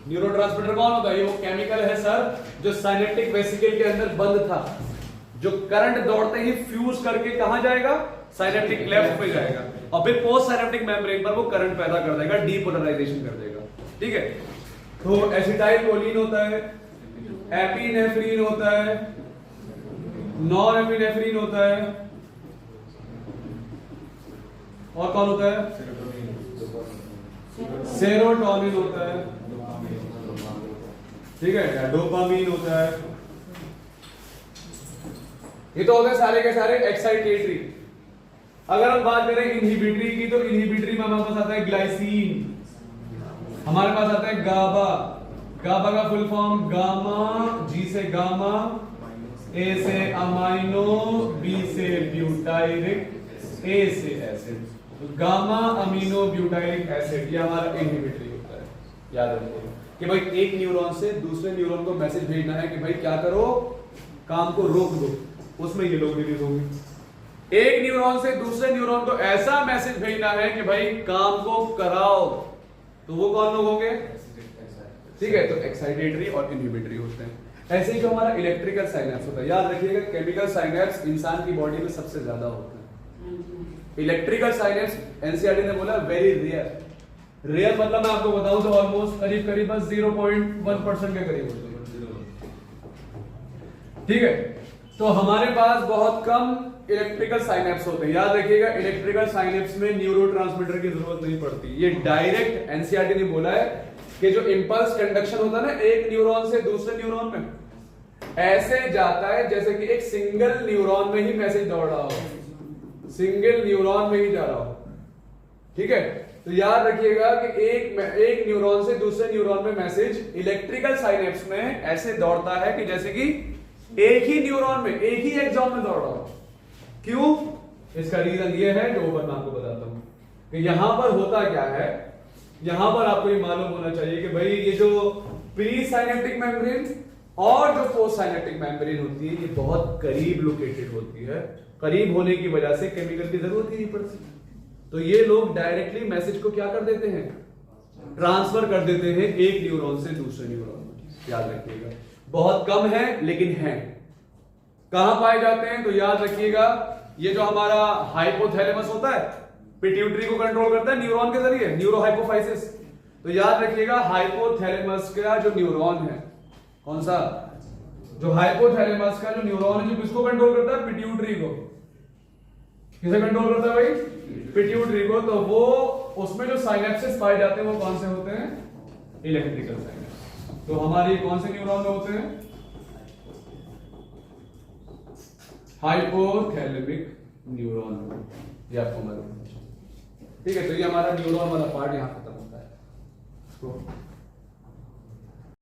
न्यूरोट्रांसमीटर कौन होता है? ये वो केमिकल है सर जो साइनेप्टिक वेसिकल के अंदर बंद था, जो करंट दौड़ते ही फ्यूज करके कहां जाएगा? साइनेप्टिक क्लेफ्ट पे जाएगा और फिर पोस्ट साइनेप्टिक मेम्ब्रेन पर वो करंट पैदा कर देगा, डीपोलराइजेशन कर देगा। ठीक है, तो एसिटाइल कोलिन होता है, एपिनेफ्रिन होता है, नॉरएपिनेफ्रिन होता है, और कौन होता है? सेरोटोनिन होता है। ठीक है, डोपामीन होता है। ये तो हो गए सारे के सारे एक्साइटेटरी। अगर हम बात करें इनहिबिटरी की, तो इनहिबिटरी में हमारे पास आता है ग्लाइसिन, हमारे पास आता है गाबा। गाबा का फुल फॉर्म गामा, जी से गामा, ए से अमाइनो, बी से ब्यूटाइरिक, ए से एसिड। तो गामा अमीनो ब्यूटाइरिक एसिड, ये हमारा इनहिबिटरी होता है। याद रखिए कि भाई एक न्यूरॉन से दूसरे न्यूरॉन को मैसेज भेजना है कि भाई क्या करो, काम को रोक दो, उसमें ये लोग रिलीज होंगे। एक न्यूरॉन से दूसरे न्यूरॉन को ऐसा मैसेज भेजना है कि भाई काम को कराओ, तो वो कौन लोग होंगे? ठीक है, तो एक्साइटेटरी और इनहिबिटरी होते हैं। ऐसे ही जो हमारा इलेक्ट्रिकल साइनेप्स होता है, याद रखिएगा केमिकल साइनेप्स इंसान की बॉडी में सबसे ज्यादा होता है। इलेक्ट्रिकल साइनेप्स एनसीईआरटी ने बोला वेरी रेयर। रेयर मतलब मैं आपको बताऊं तो ऑलमोस्ट करीब करीब बस 0.1% के करीब होते हैं। ठीक है, तो हमारे पास बहुत कम इलेक्ट्रिकल साइनेप्स होते हैं। याद रखिएगा, इलेक्ट्रिकल साइनेप्स में न्यूरोट्रांसमीटर की जरूरत नहीं पड़ती। ये डायरेक्ट एनसीईआरटी ने बोला है कि जो इंपल्स कंडक्शन होता है ना एक न्यूरॉन से दूसरे न्यूरॉन में, ऐसे जाता है जैसे कि एक सिंगल न्यूरॉन में ही मैसेज दौड़ रहा हो, सिंगल न्यूरॉन में ही जा रहा हो। ठीक है, तो याद रखिएगा कि एक न्यूरॉन से दूसरे न्यूरॉन में मैसेज इलेक्ट्रिकल साइनेप्स में ऐसे दौड़ता है कि जैसे कि एक ही न्यूरॉन में, एक ही एक्सॉन में दौड़ रहा हो। क्यों? इसका रीजन ये है जो ऊपर मैं आपको बताता हूं कि यहां पर होता क्या है। यहां पर आपको ये मालूम होना चाहिए कि भाई ये जो प्री साइनेप्टिक मेम्ब्रेन और जो पोस्ट साइनेप्टिक मेम्ब्रेन होती है, ये बहुत करीब लोकेटेड होती है। करीब होने की वजह से केमिकल की जरूरत ही नहीं पड़ती। तो ये लोग डायरेक्टली मैसेज को क्या कर देते हैं? ट्रांसफर कर देते हैं एक न्यूरॉन से दूसरे न्यूरॉन में। याद रखिएगा, बहुत कम है लेकिन है। कहां पाए जाते हैं? तो याद रखिएगा, ये जो हमारा हाइपोथैलेमस होता है, पिट्यूटरी को कंट्रोल करता है न्यूरॉन के जरिए, न्यूरोहाइपोफाइसिस। तो याद रखिएगा हाइपोथैलेमस का जो न्यूरॉन है, कौन सा? जो हाइपोथैलेमस का जो न्यूरॉन है, जो किसको कंट्रोल करता है? पिट्यूटरी को। किसे कंट्रोल करता है भाई? पिट्यूटरी को। तो वो उसमें जो साइनेप्सेस पाए जाते हैं वो कौन से होते हैं? Electrical synapse. तो हमारी कौन से न्यूरॉन में होते हैं? Hypothalamic neuron. ये आपको मालूम है। ठीक है, तो ये हमारा न्यूरॉन वाला पार्ट यहां खत्म होता है। तो